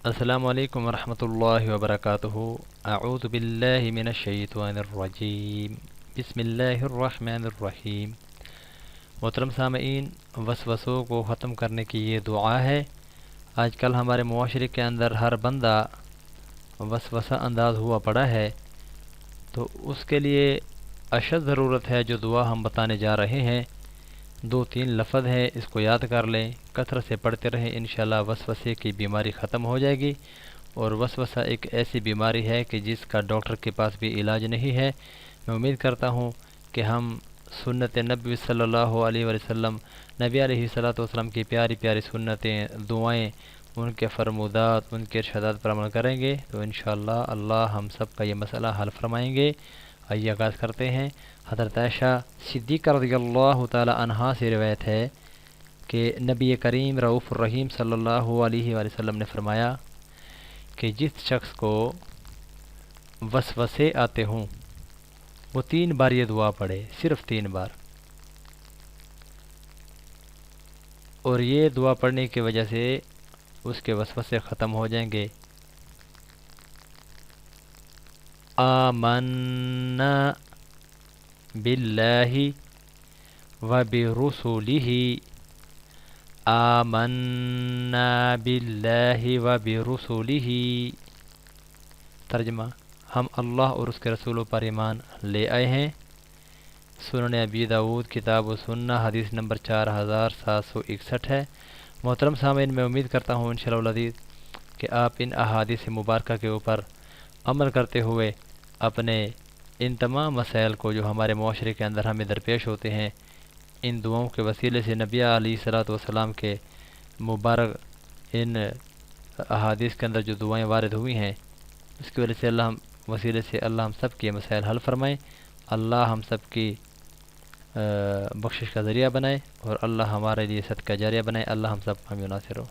السلام علیکم ورحمۃ اللہ وبرکاتہ۔ اعوذ باللہ من الشیطان الرجیم، بسم اللہ الرحمن الرحیم۔ محترم سامعین، وسوسوں کو ختم کرنے کی یہ دعا ہے۔ آج کل ہمارے معاشرے کے اندر ہر بندہ وسوسہ انداز ہوا پڑا ہے، تو اس کے لیے اشد ضرورت ہے جو دعا ہم بتانے جا رہے ہیں۔ 2-3 لفظ ہے، اس کو یاد کر لیں، کثرت سے پڑھتے رہیں، انشاءاللہ وسوسے کی بیماری ختم ہو جائے گی۔ اور وسوسہ ایک ایسی بیماری ہے کہ جس کا ڈاکٹر کے پاس بھی علاج نہیں ہے۔ میں امید کرتا ہوں کہ ہم سنت نبی صلی اللہ علیہ وسلم، نبی علیہ الصلوۃ والسلام کی پیاری پیاری سنتیں، دعائیں، ان کے فرمودات، ان کے ارشادات پر عمل کریں گے تو انشاءاللہ اللہ ہم سب کا یہ مسئلہ حل فرمائیں گے۔ آئیے آغاز کرتے ہیں۔ حضرت عائشہ صدیقہ رضی اللہ تعالی عنہا سے روایت ہے کہ نبی کریم رؤوف الرحیم صلی اللہ علیہ وآلہ وسلم نے فرمایا کہ جس شخص کو وسوسے آتے ہوں وہ 3 بار یہ دعا پڑھے، صرف 3 بار، اور یہ دعا پڑھنے کی وجہ سے اس کے وسوسے ختم ہو جائیں گے۔ آمنا باللہ وبرسلہ، آمنا باللہ وبرسلہ۔ ترجمہ: ہم اللہ اور اس کے رسولوں پر ایمان لے آئے ہیں۔ سنن ابی داؤد کتاب و سنہ حدیث نمبر 4761 ہے۔ محترم سامعین، میں امید کرتا ہوں انشاءاللہ العزیز کہ آپ ان احادیث مبارکہ کے اوپر عمل کرتے ہوئے اپنے ان تمام مسائل کو جو ہمارے معاشرے کے اندر ہمیں درپیش ہوتے ہیں، ان دعاؤں کے وسیلے سے نبی علیہ الصلوۃ والسلام کے مبارک ان احادیث کے اندر جو دعائیں وارد ہوئی ہیں، اس کی وجہ سے وسیلے سے اللہ ہم سب کے مسائل حل فرمائے، اللہ ہم سب کی بخشش کا ذریعہ بنائے، اور اللہ ہمارے لیے صدقہ جاریہ بنائے۔ اللہ ہم سب کا حامی و ناصر ہو۔